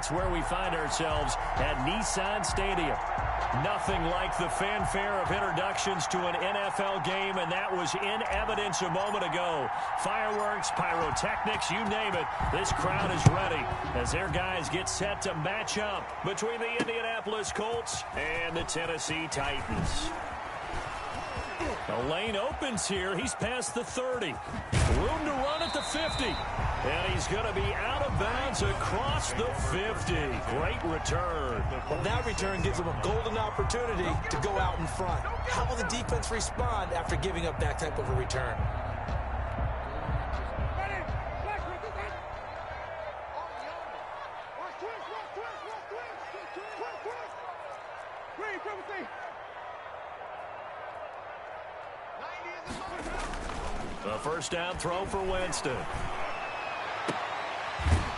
that's where we find ourselves at Nissan Stadium. Nothing like the fanfare of introductions to an NFL game, and that was in evidence a moment ago. Fireworks, pyrotechnics, you name it. This crowd is ready as their guys get set to match up between the Indianapolis Colts and the Tennessee Titans. The lane opens here. He's past the 30. Room to run at the 50. And he's going to be out of bounds across the 50. Great return. Well, that return gives him a golden opportunity to go out in front. How will the defense respond after giving up that type of a return? The first down throw for Winston.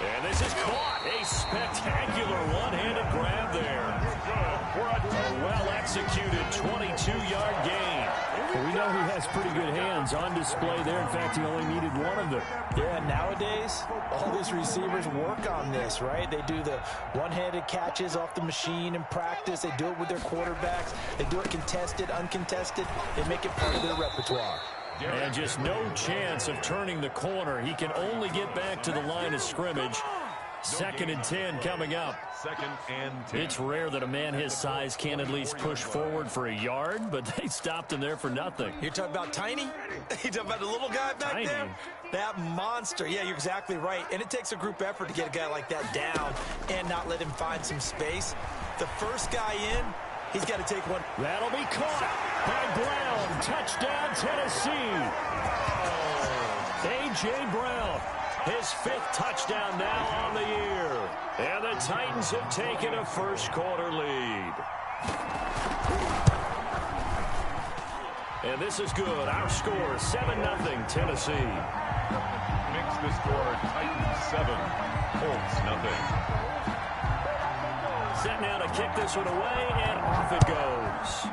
And this is caught. A spectacular one-handed grab there. A well-executed 22-yard gain. Well, we know he has pretty good hands on display there. In fact, he only needed one of them. Yeah, nowadays, all these receivers work on this, right? They do the one-handed catches off the machine in practice. They do it with their quarterbacks. They do it contested, uncontested. They make it part of their repertoire. And just no chance of turning the corner. He can only get back to the line of scrimmage. 2nd and 10 coming up. 2nd and 10. It's rare that a man his size can at least push forward for a yard, but they stopped him there for nothing. You're talking about Tiny? You're talking about the little guy back Tiny. there? That monster. Yeah, you're exactly right. And it takes a group effort to get a guy like that down and not let him find some space. The first guy in, he's got to take one. That'll be caught by Brown. Touchdown, Tennessee. A.J. Brown, his 5th touchdown now on the year. And the Titans have taken a first-quarter lead. And this is good. Our score, 7-0, Tennessee. Makes the score Titans 7, Colts 0. Set now to kick this one away, and off it goes.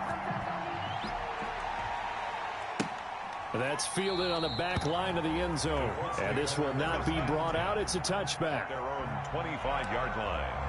That's fielded on the back line of the end zone. And this will not be brought out. It's a touchback. Their own 25-yard line.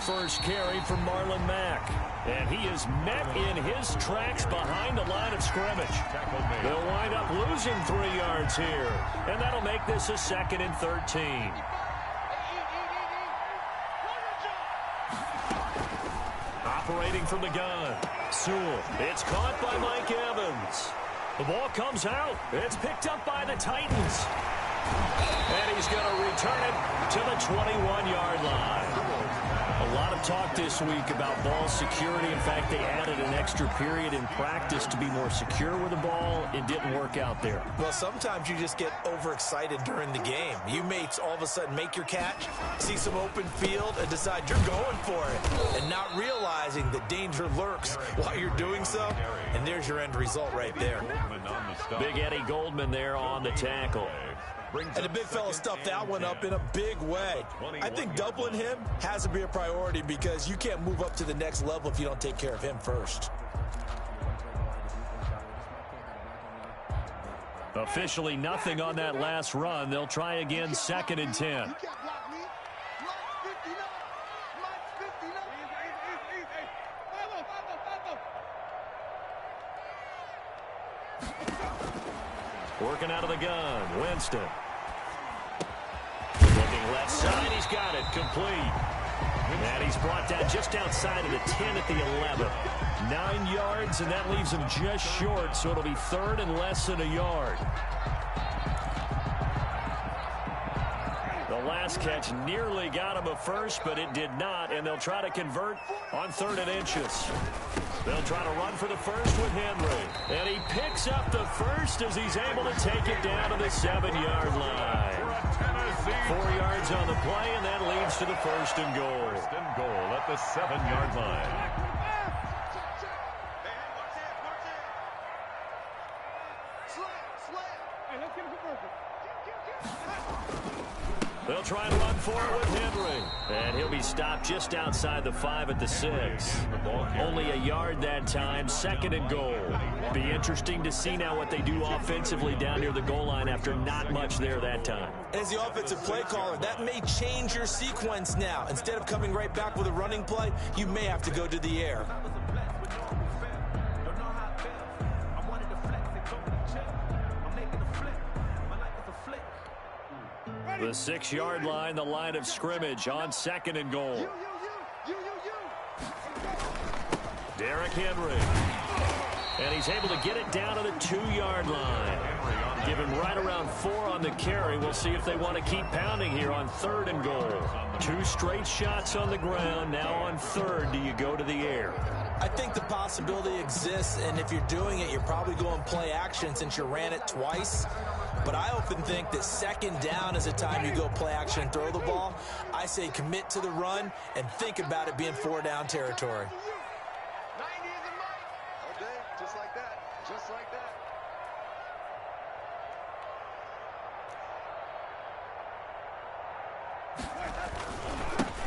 First carry from Marlon Mack. And he is met in his tracks behind the line of scrimmage. They'll wind up losing 3 yards here. And that'll make this a 2nd and 13. Operating from the gun. Sewell. It's caught by Mike Evans. The ball comes out. It's picked up by the Titans. And he's going to return it to the 21-yard line. A lot of talk this week about ball security. In fact, they added an extra period in practice to be more secure with the ball. It didn't work out there. Well, sometimes you just get overexcited during the game. You may all of a sudden make your catch, see some open field, and decide you're going for it, and not realizing the danger lurks while you're doing so. And there's your end result right there. Big Eddie Goldman there on the tackle. And the big fella stuffed that one up in a big way. I think doubling him has to be a priority because you can't move up to the next level if you don't take care of him first. Officially nothing on that last run. They'll try again, 2nd and 10. Working out of the gun, Winston. Looking left side, he's got it, complete. And he's brought down just outside of the 10 at the 11. 9 yards, and that leaves him just short, so it'll be 3rd and less than a yard. The last catch nearly got him a first, but it did not, and they'll try to convert on 3rd and inches. They'll try to run for the first with Henry. And he picks up the first as he's able to take it down to the 7-yard line. 4 yards on the play, and that leads to the 1st and goal. 1st and goal at the 7-yard line. Hey, let's get it for purpose. They'll try and run for it with Henry. And he'll be stopped just outside the 5 at the 6. Only a yard that time, 2nd and goal. Be interesting to see now what they do offensively down near the goal line after not much there that time. As the offensive play caller, that may change your sequence now. Instead of coming right back with a running play, you may have to go to the air. The 6-yard line, the line of scrimmage on 2nd and goal. Derrick Henry. And he's able to get it down to the 2-yard line. Give him right around 4 on the carry. We'll see if they want to keep pounding here on 3rd and goal. 2 straight shots on the ground. Now on 3rd, do you go to the air? I think the possibility exists, and if you're doing it, you're probably going play action since you ran it twice. But I often think that 2nd down is a time you go play action and throw the ball. I say commit to the run and think about it being 4-down territory. Just like that. Just like that.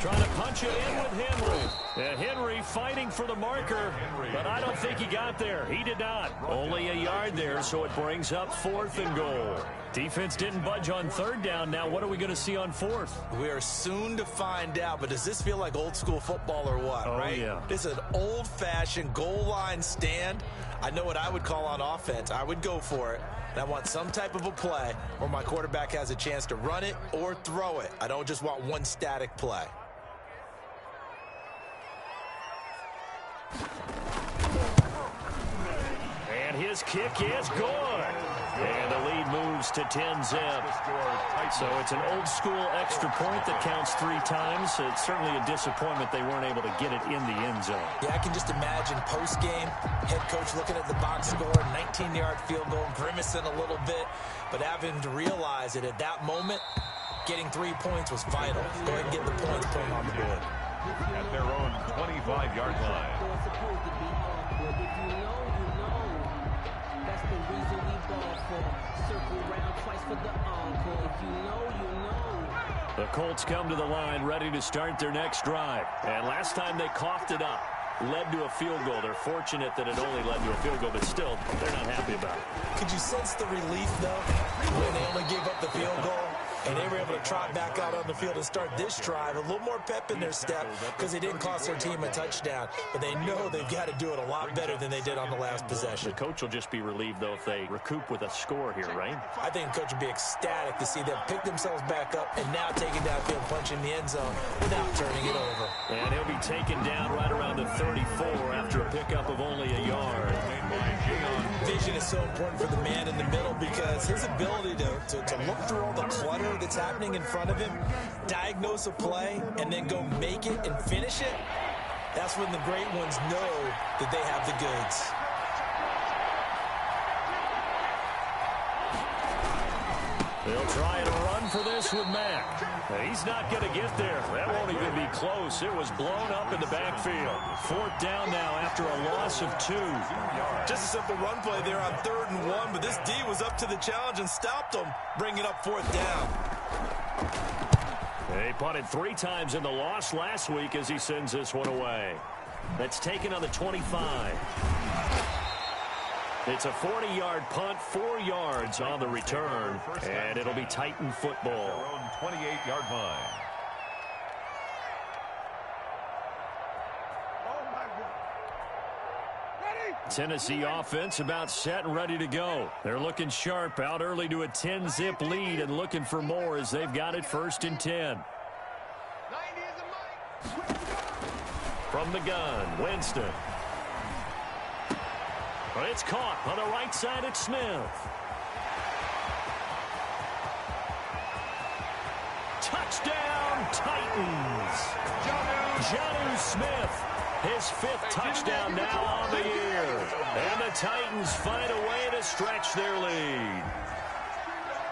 Trying to punch it in with Henry. And Henry fighting for the marker, but I don't think he got there. He did not. Only a yard there, so it brings up 4th and goal. Defense didn't budge on 3rd down. Now what are we going to see on 4th? We are soon to find out, but does this feel like old school football or what, right? Yeah. This is an old-fashioned goal line stand. I know what I would call on offense. I would go for it. And I want some type of a play where my quarterback has a chance to run it or throw it. I don't just want one static play. And his kick is good. And the lead moves to 10-zip. So it's an old-school extra point that counts 3 times. It's certainly a disappointment they weren't able to get it in the end zone. Yeah, I can just imagine post-game, head coach looking at the box score, 19-yard field goal, grimacing a little bit, but having to realize that at that moment, getting 3 points was vital. Go ahead and get the points, put them on the board. At their own 25-yard line. The Colts come to the line ready to start their next drive. And last time they coughed it up, led to a field goal. They're fortunate that it only led to a field goal, but still, they're not happy about it. Could you sense the relief, though, when they only gave up the field goal? And they were able to trot back out on the field and start this drive. A little more pep in their step because they didn't cost their team a touchdown. But they know they've got to do it a lot better than they did on the last possession. The coach will just be relieved, though, if they recoup with a score here, right? I think the coach would be ecstatic to see them pick themselves back up and now take it downfield, punching the end zone without turning it over. And he'll be taken down right around the 34 after a pickup of only a yard. Vision is so important for the man in the middle because his ability to look through all the clutter that's happening in front of him, diagnose a play, and then go make it and finish it, that's when the great ones know that they have the goods. They'll try and run for this with Mack. He's not going to get there. That won't even be close. It was blown up in the backfield. 4th down now after a loss of 2. Just a simple run play there on 3rd and 1, but this D was up to the challenge and stopped them, bringing up 4th down. They punted 3 times in the loss last week as he sends this one away. That's taken on the 25. It's a 40-yard punt, 4 yards on the return, and it'll be Titan football. Their own 28-yard line. Tennessee offense about set and ready to go. They're looking sharp, out early to a 10-zip lead and looking for more as they've got it 1st and 10. From the gun, Winston. But it's caught on the right side at Smith. Touchdown, Titans. Jonnu Smith, his 5th touchdown now on the year. And the Titans find a way to stretch their lead.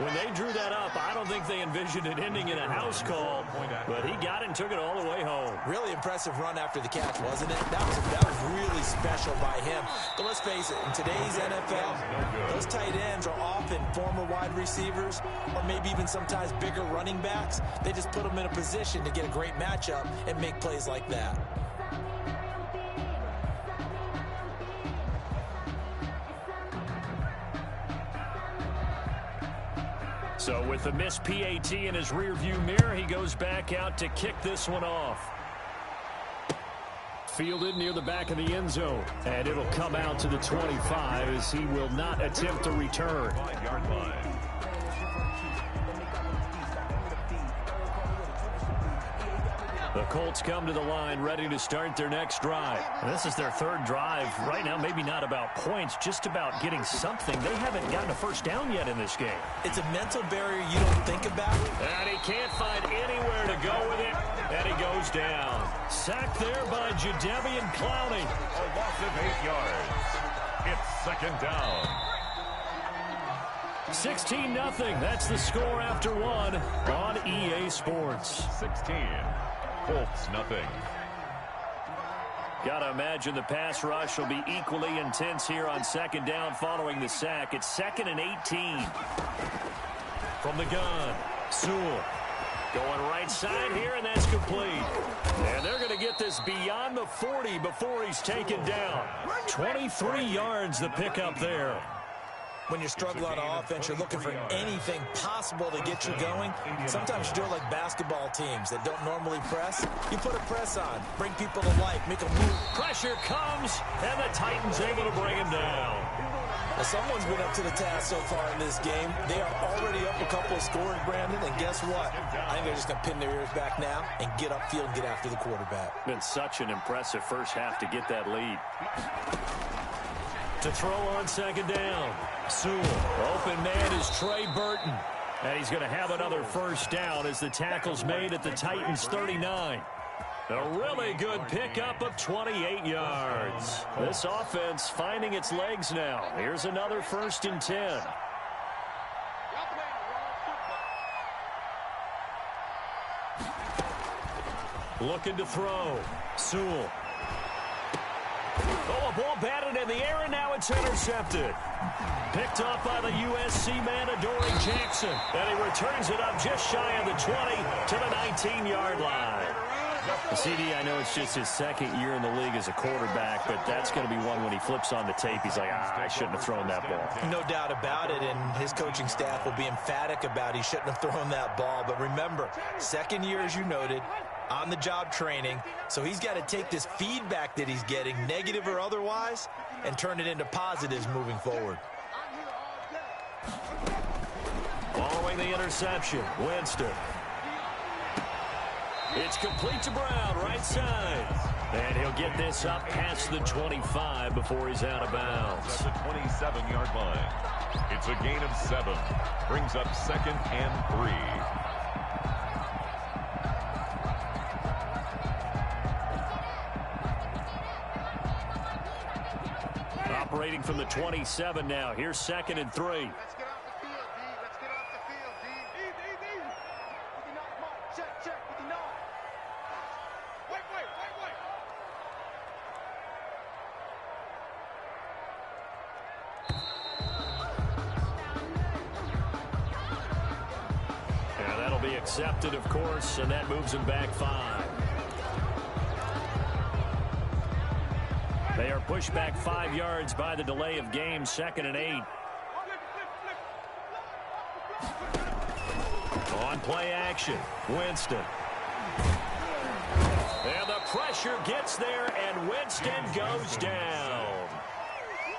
When they drew that up, I don't think they envisioned it ending in a house call, but he got it and took it all the way home. Really impressive run after the catch, wasn't it? That was really special by him. But let's face it, in today's NFL, those tight ends are often former wide receivers or maybe even sometimes bigger running backs. They just put them in a position to get a great matchup and make plays like that. So with the missed PAT in his rearview mirror, he goes back out to kick this one off. Fielded near the back of the end zone. And it'll come out to the 25 as he will not attempt to return. 5-yard line. The Colts come to the line ready to start their next drive. And this is their third drive. Right now, maybe not about points, just about getting something. They haven't gotten a first down yet in this game. It's a mental barrier you don't think about. And he can't find anywhere to go with it. And he goes down. Sacked there by Jadeveon Clowney. A loss of 8 yards. It's second down. 16-0. That's the score after one on EA Sports. 16. Colts nothing. Gotta imagine the pass rush will be equally intense here on second down following the sack. It's 2nd and 18. From the gun, Sewell. Going right side here, and that's complete. And they're going to get this beyond the 40 before he's taken down. 23 yards the pickup there. When you're struggling on offense, you're looking for anything possible to get you going. Sometimes you do it like basketball teams that don't normally press. You put a press on, bring people to life, make them move. Pressure comes, and the Titans able to bring him down. Now, someone's been up to the task so far in this game. They are already up a couple of scores, Brandon, and guess what? I think they're just going to pin their ears back now and get upfield and get after the quarterback. Been such an impressive first half to get that lead. To throw on second down. Sewell. Open man is Trey Burton. And he's going to have another first down as the tackle's made at the Titans' 39. A really good pickup of 28 yards. This offense finding its legs now. Here's another 1st and 10. Looking to throw. Sewell. Oh, a ball batted in the air, and now it's intercepted. Picked off by the USC man, Adoree Jackson. And he returns it up just shy of the 20 to the 19-yard line. CD, I know it's just his second year in the league as a quarterback, but that's going to be one when he flips on the tape. He's like, I shouldn't have thrown that ball. No doubt about it, and his coaching staff will be emphatic about he shouldn't have thrown that ball. But remember, second year, as you noted, on-the-job training, so he's got to take this feedback that he's getting, negative or otherwise, and turn it into positives moving forward. Following the interception, Winston. It's complete to Brown, right side. And he'll get this up past the 25 before he's out of bounds. At the 27-yard line. It's a gain of 7. Brings up 2nd and 3. Operating from the 27 now. Here's 2nd and 3. Let's get off the field, D. Let's get off the field, D. D. 59, come on. Check, 59. Wait. And that'll be accepted, of course, and that moves him back 5. They are pushed back 5 yards by the delay of game, 2nd and 8. On play action, Winston. And the pressure gets there, and Winston goes down.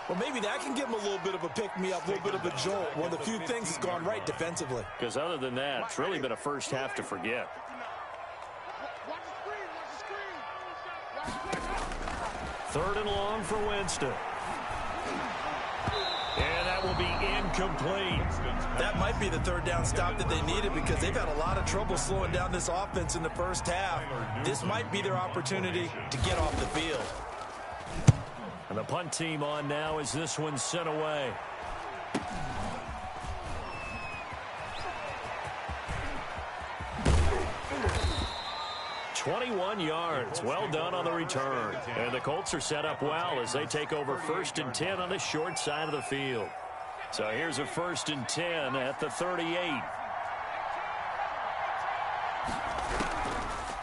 Well, maybe that can give him a little bit of a pick-me-up, a little bit of a jolt. One of the few things that's gone right defensively. Because other than that, it's really been a first half to forget. Third and long for Winston. And that will be incomplete. That might be the third down stop that they needed because they've had a lot of trouble slowing down this offense in the first half. This might be their opportunity to get off the field. And the punt team on now as this one's sent away. 21 yards. Well done on the return. And the Colts are set up well as they take over 1st and 10 on the short side of the field. So here's a 1st and 10 at the 38.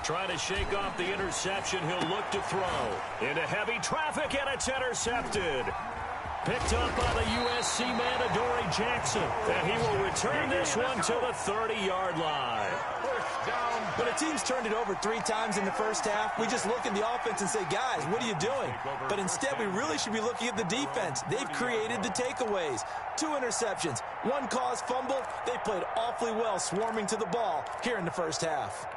Trying to shake off the interception. He'll look to throw. Into heavy traffic, and it's intercepted. Picked up by the USC man, Adoree Jackson. And he will return this one to the 30-yard line. When a team's turned it over 3 times in the first half, we just look at the offense and say, guys, what are you doing? But instead, we really should be looking at the defense. They've created the takeaways. 2 interceptions, 1 caused fumble. They played awfully well swarming to the ball here in the first half.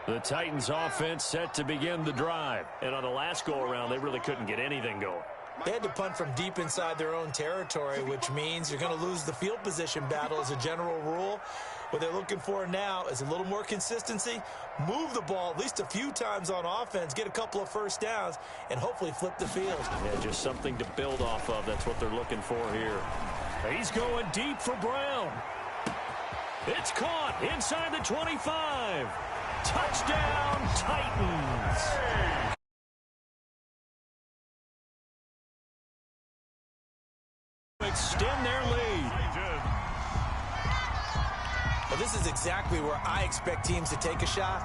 The Titans offense set to begin the drive. And on the last go-around, they really couldn't get anything going. They had to punt from deep inside their own territory, which means you're going to lose the field position battle as a general rule. What they're looking for now is a little more consistency, move the ball at least a few times on offense, get a couple of first downs, and hopefully flip the field. Yeah, just something to build off of. That's what they're looking for here. He's going deep for Brown. It's caught inside the 25. Touchdown, Titans. Extend their lead. Well, this is exactly where I expect teams to take a shot.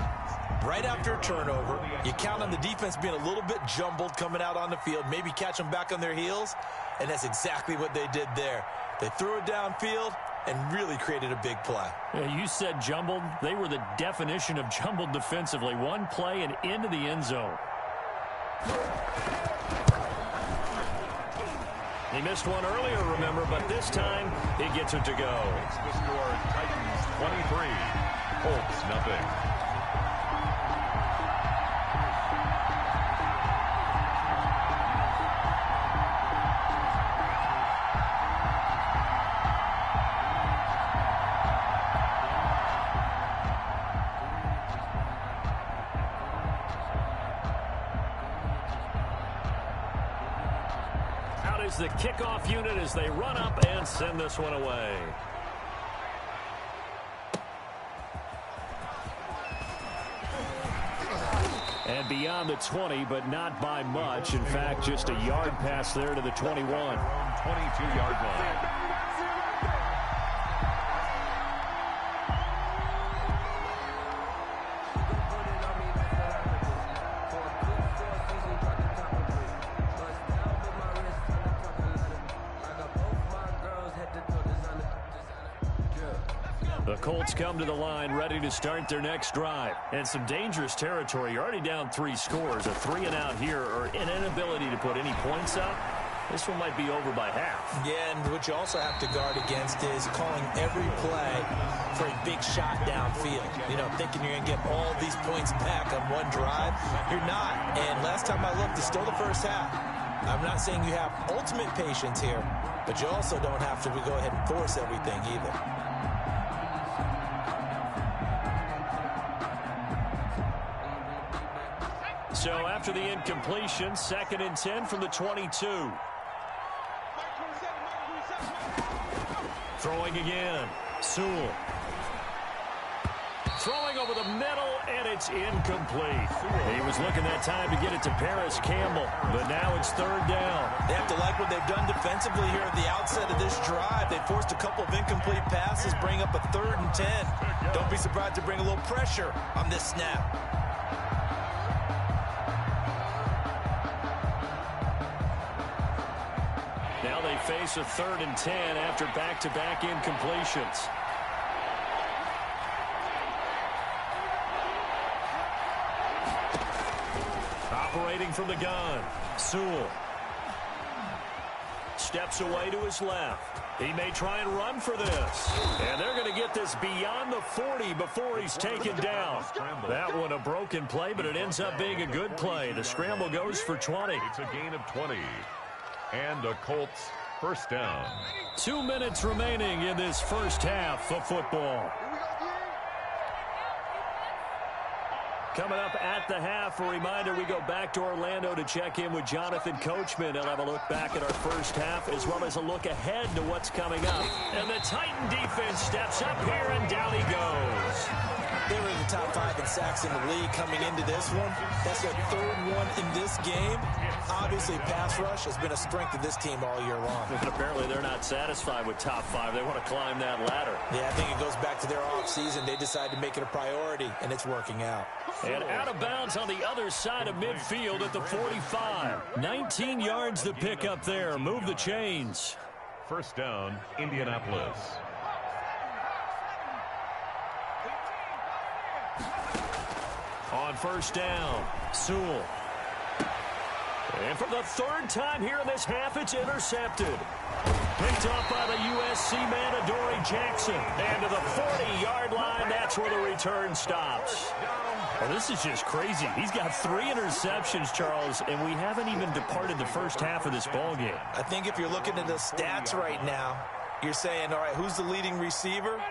Right after a turnover, you count on the defense being a little bit jumbled coming out on the field, maybe catch them back on their heels, and that's exactly what they did there. They threw it downfield and really created a big play. Yeah, you said jumbled. They were the definition of jumbled defensively. One play and into the end zone. He missed one earlier, remember, but this time he gets it to go. It's the score, Titans 23, Colts nothing. The kickoff unit as they run up and send this one away. And beyond the 20, but not by much. In fact, just a yard pass there to the 21. 22-yard line. The Colts come to the line ready to start their next drive. And some dangerous territory. You're already down 3 scores. A 3-and-out here or an inability to put any points up. This one might be over by half. Yeah, and what you also have to guard against is calling every play for a big shot downfield. You know, thinking you're going to get all these points back on one drive. You're not. And last time I looked, it's still the first half. I'm not saying you have ultimate patience here, but you also don't have to go ahead and force everything either. So after the incompletion, 2nd and 10 from the 22. Throwing again. Sewell. Throwing over the middle, and it's incomplete. He was looking that time to get it to Paris Campbell, but now it's 3rd down. They have to like what they've done defensively here at the outset of this drive. They forced a couple of incomplete passes, bring up a 3rd and 10. Don't be surprised to bring a little pressure on this snap. Now they face a 3rd and 10 after back-to-back incompletions. Operating from the gun, Sewell. Steps away to his left. He may try and run for this. And they're going to get this beyond the 40 before he's taken down. That one a broken play, but it ends up being a good play. The scramble goes for 20. It's a gain of 20. And a Colts first down. 2 minutes remaining in this first half of football. Coming up at the half, a reminder, we go back to Orlando to check in with Jonathan Coachman. He'll have a look back at our first half as well as a look ahead to what's coming up. And the Titan defense steps up here, and down he goes. They were in the top 5 in sacks in the league coming into this one. That's their 3rd one in this game. Obviously, pass rush has been a strength of this team all year long. And apparently they're not satisfied with top 5. They want to climb that ladder. Yeah, I think it goes back to their offseason. They decided to make it a priority, and it's working out. And out of bounds on the other side of midfield at the 45. 19 yards to pick up there. Move the chains. First down, Indianapolis. On first down, Sewell. And for the 3rd time here in this half, it's intercepted. Picked up by the USC man, Adoree Jackson. And to the 40-yard line, that's where the return stops. Well, this is just crazy. He's got 3 interceptions, Charles, and we haven't even departed the first half of this ballgame. I think if you're looking at the stats right now, you're saying, all right, who's the leading receiver?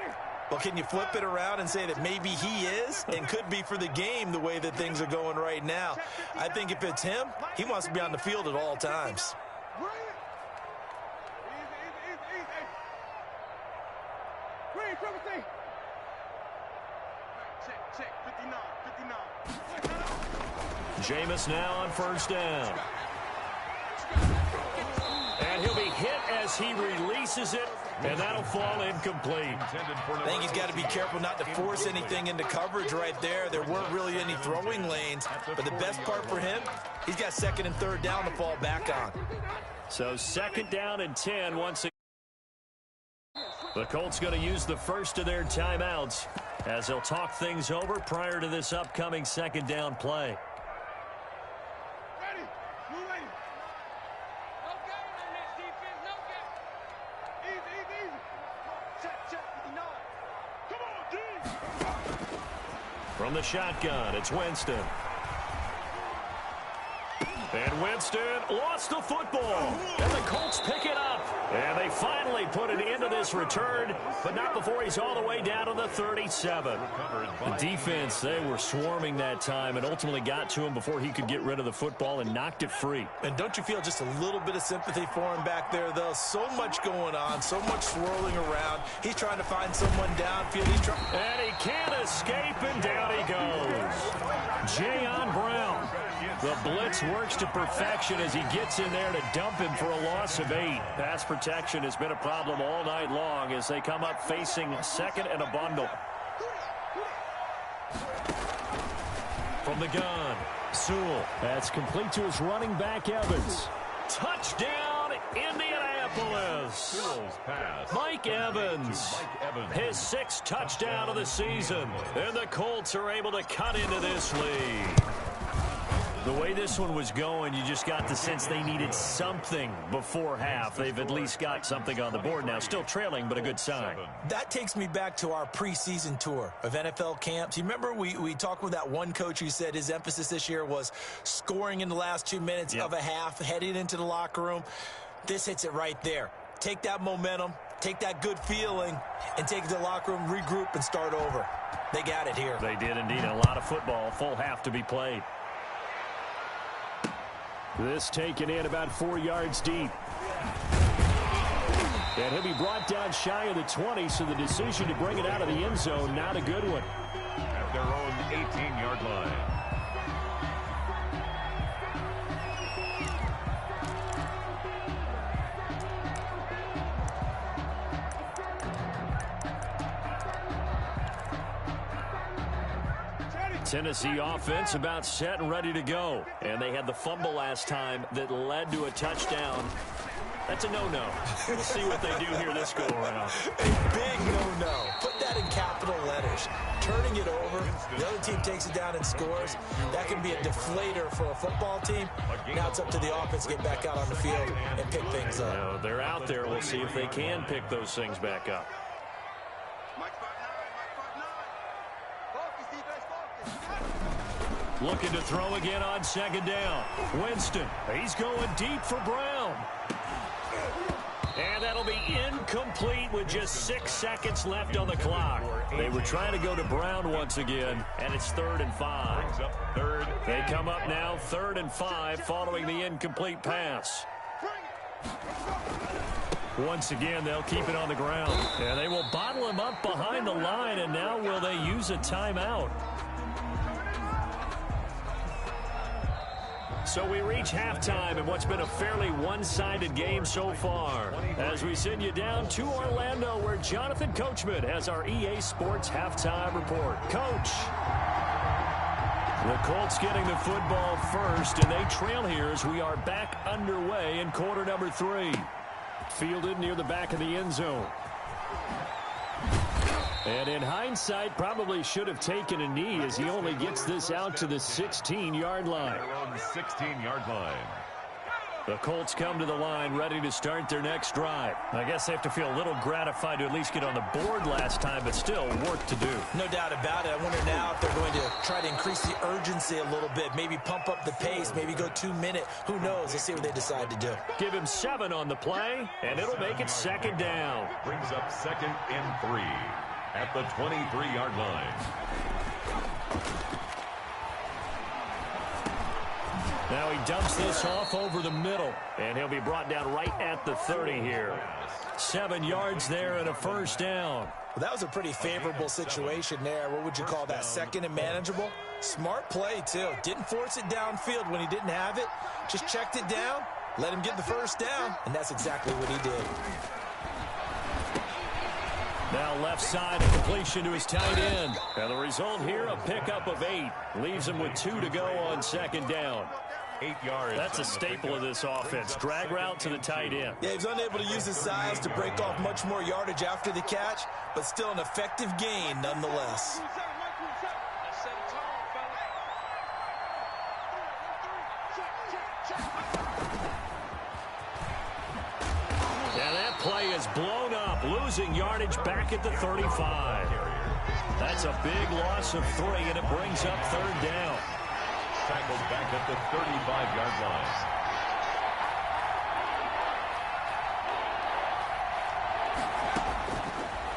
Well, can you flip it around and say that maybe he is and could be for the game the way that things are going right now? I think if it's him, he wants to be on the field at all times. Jameis now on first down. And he'll be hit as he releases it, and that'll fall incomplete. I think he's got to be careful not to force anything into coverage right there. There weren't really any throwing lanes, but the best part for him, he's got 2nd and 3rd down to fall back on. So 2nd down and 10 once again. The Colts going to use the first of their timeouts as they'll talk things over prior to this upcoming 2nd down play. From the shotgun, it's Winston. And Winston lost the football. And the Colts pick it up. And they finally put an end to this return, but not before he's all the way down to the 37. The defense, they were swarming that time and ultimately got to him before he could get rid of the football and knocked it free. And don't you feel just a little bit of sympathy for him back there, though? So much going on, so much swirling around. He's trying to find someone downfield. And he can't escape, and down he goes. Jayon Brown. The blitz works to perfection as he gets in there to dump him for a loss of 8. Pass protection has been a problem all night long as they come up facing 2nd and a bundle. From the gun, Sewell. That's complete to his running back, Evans. Touchdown, Indianapolis. Mike Evans. His 6th touchdown of the season. And the Colts are able to cut into this lead. The way this one was going, you just got the sense they needed something before half. They've at least got something on the board now. Still trailing, but a good sign. That takes me back to our preseason tour of NFL camps. You remember we talked with that one coach who said his emphasis this year was scoring in the last 2 minutes of a half, heading into the locker room. This hits it right there. Take that momentum, take that good feeling, and take it to the locker room, regroup, and start over. They got it here. They did indeed. A lot of football, full half to be played. This taken in about 4 yards deep. And he'll be brought down shy of the 20, so the decision to bring it out of the end zone, not a good one. At their own 18-yard line. Tennessee offense about set and ready to go. And they had the fumble last time that led to a touchdown. That's a no-no. We'll see what they do here this go-around. A big no-no. Put that in capital letters. Turning it over, the other team takes it down and scores. That can be a deflator for a football team. Now it's up to the offense to get back out on the field and pick things up. You know, they're out there. We'll see if they can pick those things back up. Looking to throw again on 2nd down. Winston, he's going deep for Brown. And that'll be incomplete with just 6 seconds left on the clock. They were trying to go to Brown once again, and it's 3rd and 5. They come up now 3rd and 5 following the incomplete pass. Once again, they'll keep it on the ground. And they will bottle him up behind the line, and now will they use a timeout? So we reach halftime in what's been a fairly one-sided game so far. As we send you down to Orlando, where Jonathan Coachman has our EA Sports halftime report. Coach. The Colts getting the football first, and they trail here as we are back underway in quarter number 3. Fielded near the back of the end zone. And in hindsight, probably should have taken a knee as he only gets this out to the 16-yard line. On the 16-yard line. The Colts come to the line ready to start their next drive. I guess they have to feel a little gratified to at least get on the board last time, but still work to do. No doubt about it. I wonder now if they're going to try to increase the urgency a little bit, maybe pump up the pace, maybe go 2-minute. Who knows? Let's see what they decide to do. Give him 7 on the play, and it'll make it second down. Brings up 2nd and 3 at the 23-yard line. Now he dumps this off over the middle, and he'll be brought down right at the 30 here. 7 yards there and a first down. Well, that was a pretty favorable situation there. What would you call that? Second and manageable? Smart play, too. Didn't force it downfield when he didn't have it. Just checked it down, let him get the first down, and that's exactly what he did. Now left side, a completion to his tight end. And the result here, a pickup of 8. Leaves him with 2 to go on second down. 8 yards. That's a staple of this offense. Drag route to the tight end. Yeah, he was unable to use his size to break off much more yardage after the catch, but still an effective gain nonetheless. Yeah, that play is blown up, losing yardage back at the 35. That's a big loss of 3, and it brings up third down. Tackled back at the 35-yard line.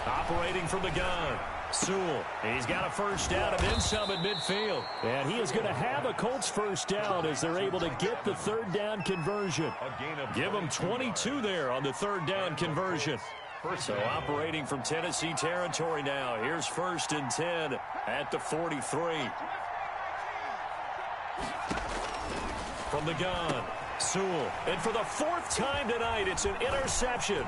Operating from the gun, Sewell. He's got a first down and then some at midfield. And he is going to have a Colts first down as they're able to get the third down conversion. Give them 22 there on the third down conversion. So operating from Tennessee territory now. Here's 1st and 10 at the 43. From the gun, Sewell. And for the 4th time tonight, it's an interception.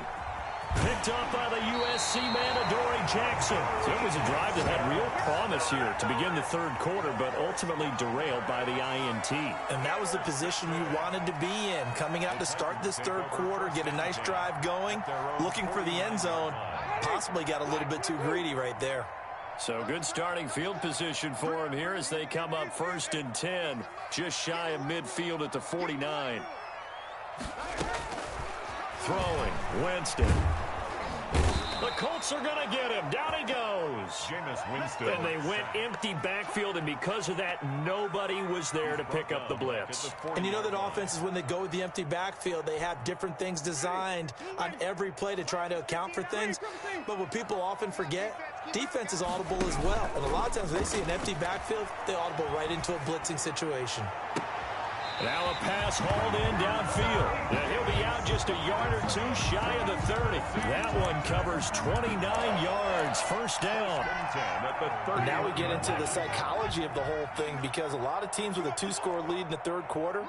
Picked up by the USC man, Adoree Jackson. So it was a drive that had real promise here to begin the third quarter, but ultimately derailed by the INT. And that was the position you wanted to be in. Coming out to start this third quarter, get a nice drive going, looking for the end zone. Possibly got a little bit too greedy right there. So good starting field position for him here as they come up 1st and 10, just shy of midfield at the 49. Throwing, Winston. The Colts are going to get him. Down he goes. Jameis Winston. And they went empty backfield, and because of that, nobody was there to pick up the blitz. And you know that offenses, when they go with the empty backfield, they have different things designed on every play to try to account for things. But what people often forget, defense is audible as well. And a lot of times when they see an empty backfield, they audible right into a blitzing situation. Now a pass hauled in downfield. And he'll be out just a yard or 2 shy of the 30. That one covers 29 yards. First down. Now we get into the psychology of the whole thing, because a lot of teams with a 2-score lead in the third quarter,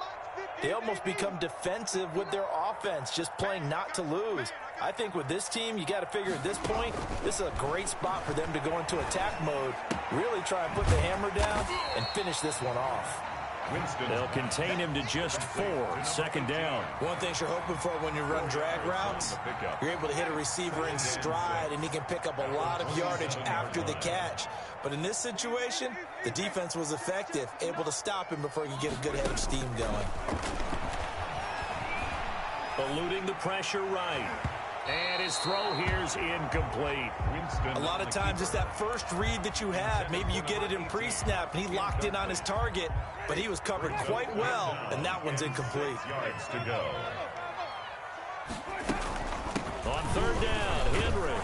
they almost become defensive with their offense, just playing not to lose. I think with this team, you got to figure at this point, this is a great spot for them to go into attack mode, really try and put the hammer down and finish this one off. Winston. They'll contain him to just 4. Second down. One thing you're hoping for when you run drag routes, you're able to hit a receiver in stride, and he can pick up a lot of yardage after the catch. But in this situation, the defense was effective, able to stop him before he could get a good head of steam going. Eluding the pressure right. And his throw here is incomplete. Winston. A lot of times it's that first read that you have. Maybe you get it in pre-snap, and he locked in on his target, but he was covered quite well, and that one's incomplete. Yards to go. On third down, Henry.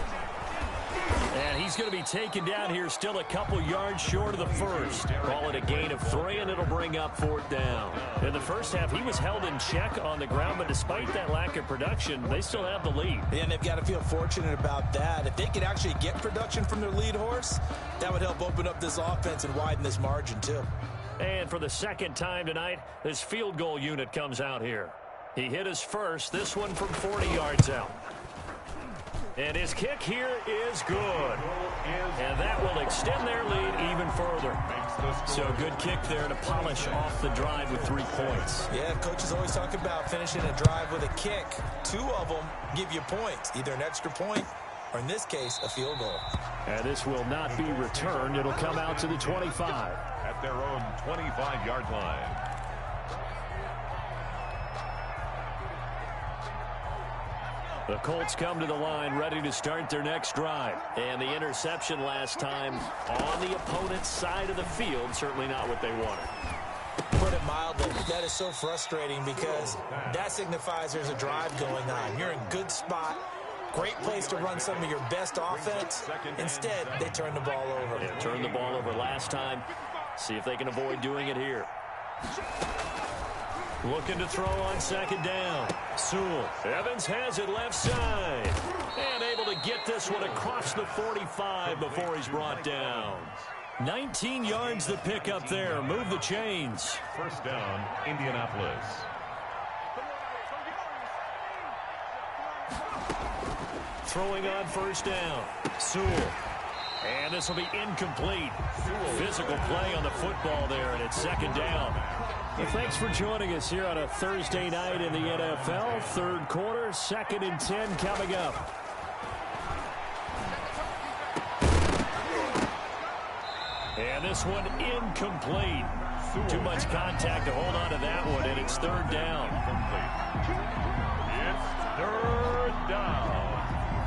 And And he's going to be taken down here still a couple yards short of the first. Call it a gain of 3, and it'll bring up 4th down. In the first half, he was held in check on the ground, but despite that lack of production, they still have the lead. And they've got to feel fortunate about that. If they could actually get production from their lead horse, that would help open up this offense and widen this margin too. And for the second time tonight, this field goal unit comes out here. He hit his first, this one from 40 yards out. And his kick here is good. And that will extend their lead even further. So good kick there to polish off the drive with 3 points. Yeah, coaches always talk about finishing a drive with a kick. 2 of them give you points, either an extra point or, in this case, a field goal. And this will not be returned. It'll come out to the 25. At their own 25-yard line. The Colts come to the line ready to start their next drive. And the interception last time on the opponent's side of the field, certainly not what they wanted. Put it mildly, that is so frustrating because that signifies there's a drive going on. You're in good spot. Great place to run some of your best offense. Instead, they turn the ball over. They turned the ball over last time. See if they can avoid doing it here. Looking to throw on 2nd down. Sewell. Evans has it left side. And able to get this one across the 45 before he's brought down. 19 yards the pick up there. Move the chains. 1st down, Indianapolis. Throwing on 1st down. Sewell. And this will be incomplete. Physical play on the football there, and it's 2nd down. Well, thanks for joining us here on a Thursday night in the NFL. 3rd quarter, 2nd and 10 coming up. And this one incomplete. Too much contact to hold on to that one, and it's 3rd down. It's 3rd down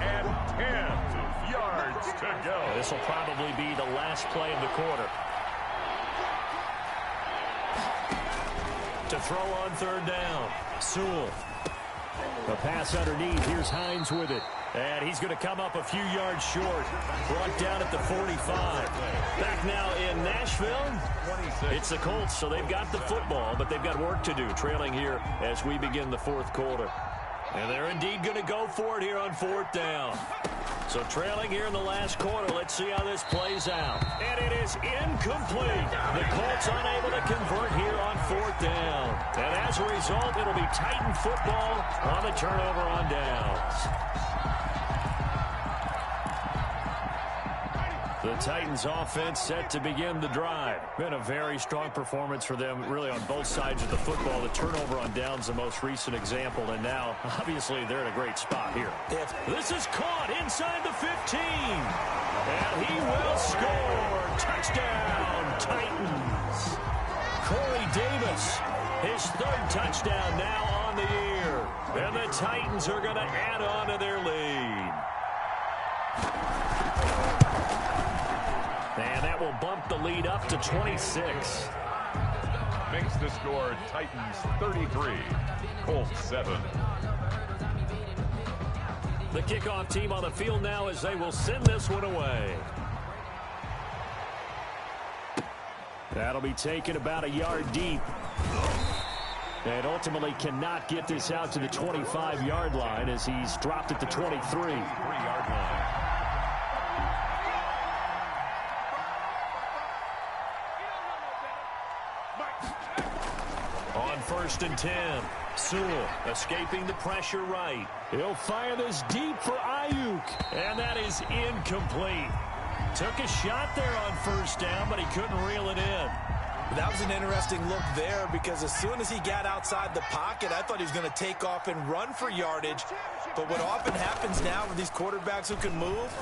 and 10 yards to go. This will probably be the last play of the quarter. To throw on 3rd down. Sewell. The pass underneath. Here's Hines with it. And he's going to come up a few yards short. Brought down at the 45. Back now in Nashville. It's the Colts, so they've got the football, but they've got work to do, trailing here as we begin the 4th quarter. And they're indeed going to go for it here on 4th down. So trailing here in the last quarter, let's see how this plays out. And it is incomplete. The Colts unable to convert here on 4th down. And as a result, it'll be Titan football on the turnover on downs. The Titans offense set to begin the drive. Been a very strong performance for them, really on both sides of the football. The turnover on downs, the most recent example, and now, obviously, they're in a great spot here. This is caught inside the 15. And he will score. Touchdown, Titans. Corey Davis, his 3rd touchdown now on the year. And the Titans are going to add on to their lead. And that will bump the lead up to 26. Makes the score Titans 33, Colts 7. The kickoff team on the field now as they will send this one away. That'll be taken about a yard deep. And ultimately cannot get this out to the 25-yard line as he's dropped at the 23. 3-yard line. On 1st and 10, Sewell escaping the pressure right. He'll fire this deep for Ayuk. And that is incomplete. Took a shot there on 1st down, but he couldn't reel it in. That was an interesting look there because as soon as he got outside the pocket, I thought he was going to take off and run for yardage. But what often happens now with these quarterbacks who can move,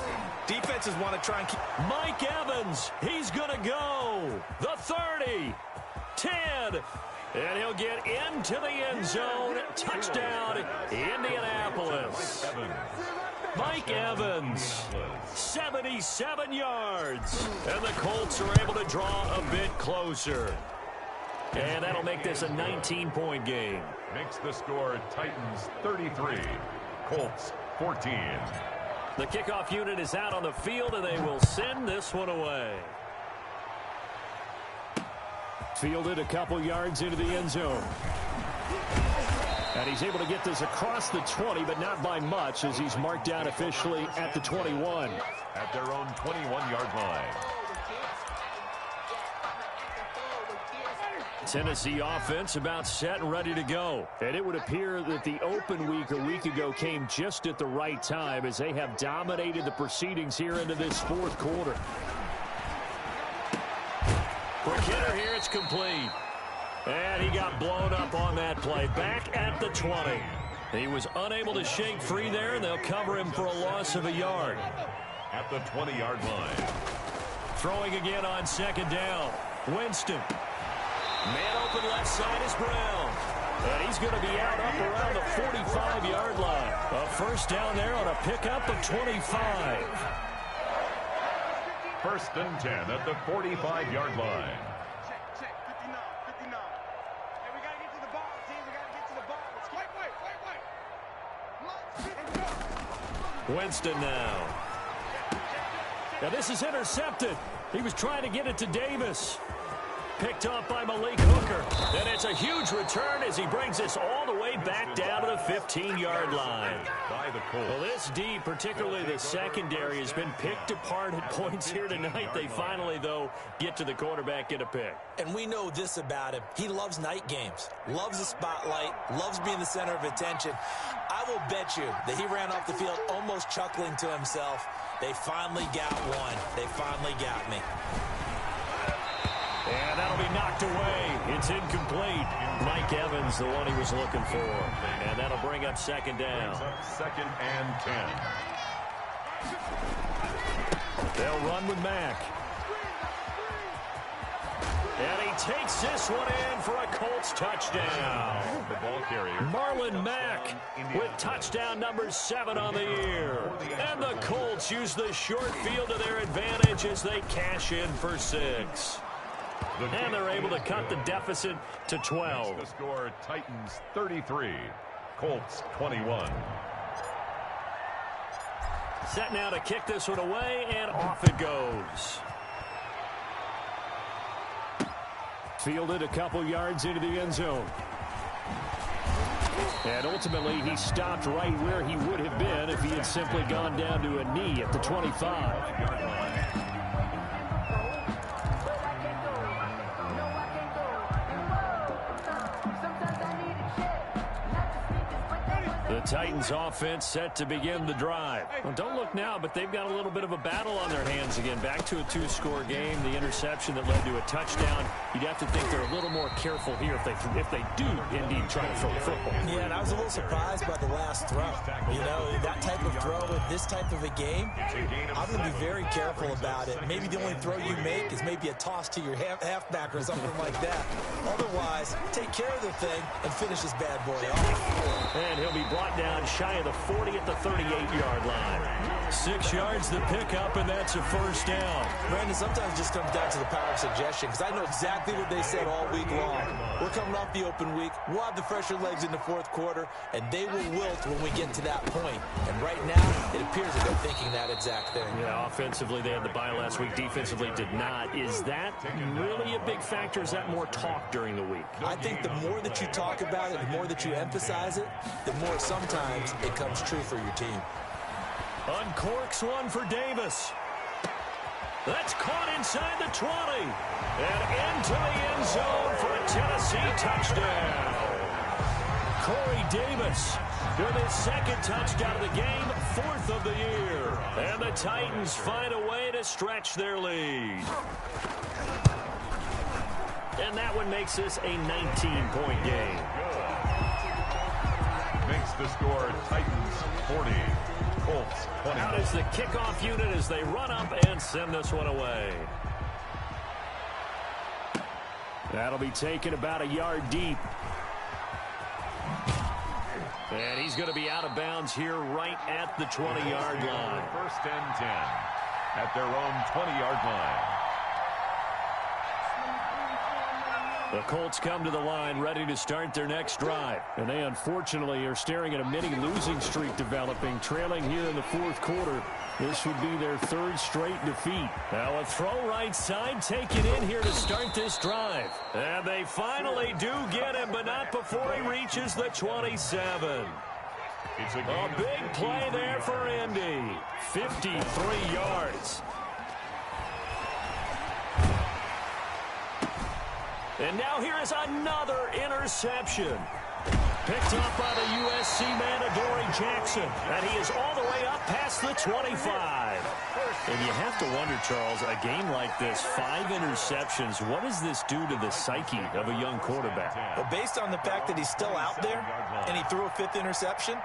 defenses want to try and keep... Mike Evans, he's going to go. The 30, 10, and he'll get into the end zone. Touchdown, Indianapolis. Mike Evans, 77 yards. And the Colts are able to draw a bit closer. And that'll make this a 19-point game. Makes the score Titans 33, Colts 14. The kickoff unit is out on the field, and they will send this one away. Fielded a couple yards into the end zone. And he's able to get this across the 20, but not by much, as he's marked down officially at the 21. At their own 21-yard line. Tennessee offense about set and ready to go. And it would appear that the open week a week ago came just at the right time, as they have dominated the proceedings here into this fourth quarter. Quick hitter here, it's complete. And he got blown up on that play. Back at the 20. He was unable to shake free there, and they'll cover him for a loss of a yard. At the 20-yard line. Throwing again on second down. Winston. Man open left side is Brown. And he's going to be out up around the 45-yard line. A first down there on a pickup of 25. First and 10 at the 45-yard line. Check, 59, 59. Hey, we got to get to the ball, team. We got to get to the ball. Wait. Winston now. Now this is intercepted. He was trying to get it to Davis. Picked off by Malik Hooker. And it's a huge return as he brings this all the way back down to the 15-yard line. Well, this D, particularly the secondary, has been picked apart at points here tonight. They finally, though, get to the quarterback, get a pick. And we know this about him. He loves night games, loves the spotlight, loves being the center of attention. I will bet you that he ran off the field almost chuckling to himself. They finally got one. They finally got me. And that'll be knocked away. It's incomplete. Mike Evans, the one he was looking for. And that'll bring up second down. Second and 10. They'll run with Mack. And he takes this one in for a Colts touchdown. The ball carrier. Marlon Mack with touchdown number 7 on the year. And the Colts use the short field to their advantage as they cash in for 6. And they're able to cut the deficit to 12. The score, Titans 33, Colts 21. Set now to kick this one away, and off it goes. Fielded a couple yards into the end zone. And ultimately, he stopped right where he would have been if he had simply gone down to a knee at the 25. The Titans offense set to begin the drive. Well, don't look now, but they've got a little bit of a battle on their hands again. Back to a 2-score game. The interception that led to a touchdown. You'd have to think they're a little more careful here if they do indeed try to throw the football. Yeah, and I was a little surprised by the last throw. You know, that type of throw in this type of a game, I'm going to be very careful about it. Maybe the only throw you make is maybe a toss to your halfback or something like that. Otherwise, take care of the thing and finish this bad boy off. And he'll be brought down shy of the 40 at the 38-yard line. 6 yards the pickup, and that's a first down. Brandon, sometimes it just comes down to the power of suggestion, because I know exactly what they said all week long. We're coming off the open week. We'll have the fresher legs in the fourth quarter, and they will wilt when we get to that point. And right now, it appears that they're thinking that exact thing. Yeah, offensively, they had the bye last week. Defensively, did not. Is that really a big factor? Is that more talk during the week? I think the more that you talk about it, the more that you emphasize it, the more sometimes it comes true for your team. Uncorks one for Davis. That's caught inside the 20. And into the end zone for a Tennessee touchdown. Corey Davis with his second touchdown of the game, 4th of the year. And the Titans find a way to stretch their lead. And that one makes this a 19-point game. Makes the score Titans 40, Colts 20. Out is the kickoff unit as they run up and send this one away. That'll be taken about a yard deep. And he's going to be out of bounds here right at the 20-yard line. First and 10 at their own 20-yard line. The Colts come to the line ready to start their next drive. And they unfortunately are staring at a mini losing streak developing, trailing here in the fourth quarter. This would be their third straight defeat. Now a throw right side taken in here to start this drive. And they finally do get him, but not before he reaches the 27. It's A big play there for Indy. 53 yards. And now here is another interception. Picked up by the USC man, Adoree Jackson. And he is all the way up past the 25. And you have to wonder, Charles, a game like this, 5 interceptions, what does this do to the psyche of a young quarterback? Well, based on the fact that he's still out there and he threw a 5th interception,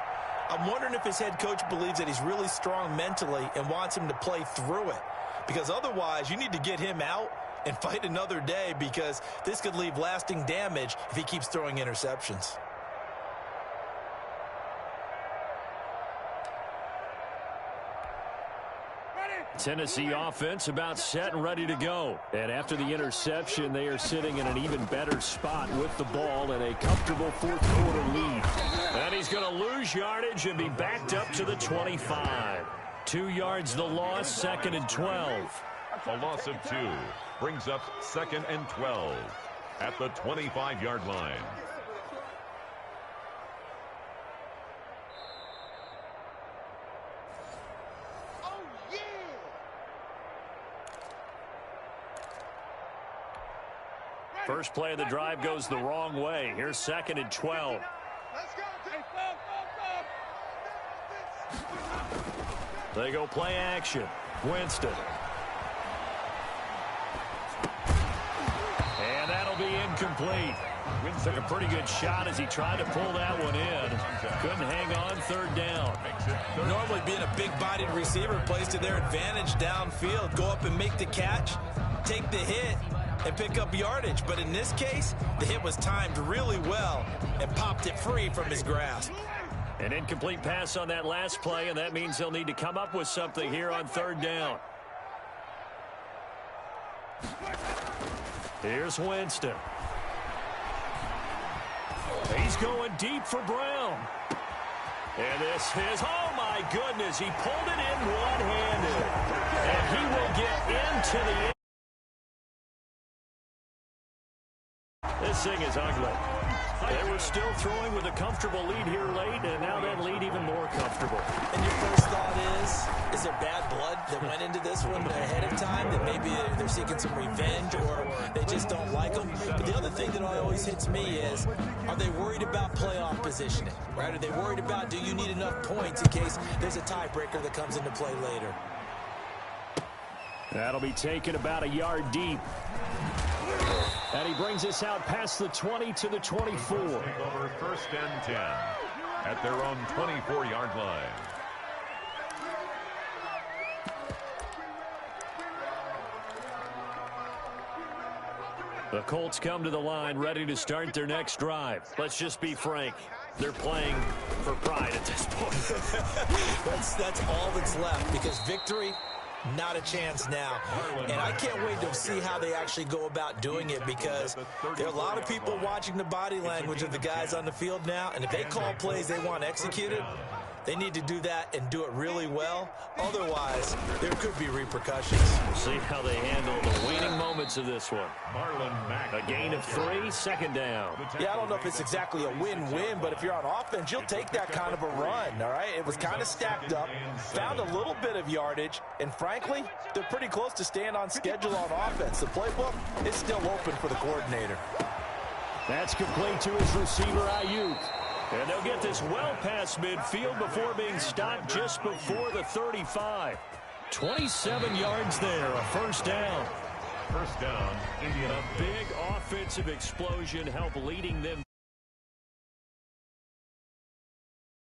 I'm wondering if his head coach believes that he's really strong mentally and wants him to play through it. Because otherwise, you need to get him out and fight another day, because this could leave lasting damage if he keeps throwing interceptions. Tennessee offense about set and ready to go. And after the interception, they are sitting in an even better spot with the ball and a comfortable fourth quarter lead. And he's going to lose yardage and be backed up to the 25. 2 yards the loss, 2nd and 12. A loss of 2 brings up 2nd and 12 at the 25-yard line. First play of the drive goes the wrong way. Here's 2nd and 12. Let's go. They go play action. Winston. And that'll be incomplete. Took a pretty good shot as he tried to pull that one in. Couldn't hang on, 3rd down. Normally being a big-bodied receiver plays to their advantage downfield. Go up and make the catch, take the hit, and pick up yardage. But in this case, the hit was timed really well and popped it free from his grasp. An incomplete pass on that last play, and that means they'll need to come up with something here on 3rd down. Here's Winston. He's going deep for Brown. And this is, oh my goodness, he pulled it in one-handed. And he will get into the end. This thing is ugly. They were still throwing with a comfortable lead here late, and now that lead even more comfortable. And your first thought is there bad blood that went into this one ahead of time, that maybe they're seeking some revenge or they just don't like them? But the other thing that always hits me is, are they worried about playoff positioning, right? Are they worried about, do you need enough points in case there's a tiebreaker that comes into play later? That'll be taken about a yard deep. And he brings us out past the 20 to the 24. Over 1st and 10 at their own 24-yard line. The Colts come to the line ready to start their next drive. Let's just be frank. They're playing for pride at this point. That's all that's left, because victory, not a chance now. And I can't wait to see how they actually go about doing it, because there are a lot of people watching the body language of the guys on the field now, and if they call plays they want executed, they need to do that and do it really well. Otherwise, there could be repercussions. We'll see how they handle the waning moments of this one. A gain of 3, 2nd down. Yeah, I don't know if it's exactly a win-win, but if you're on offense, you'll take that kind of a run, all right? It was kind of stacked up, found a little bit of yardage, and frankly, they're pretty close to staying on schedule on offense. The playbook is still open for the coordinator. That's complete to his receiver, Ayuk. And they'll get this well past midfield before being stopped just before the 35. 27 yards there, a 1st down. First down, Indiana. A big offensive explosion helped leading them.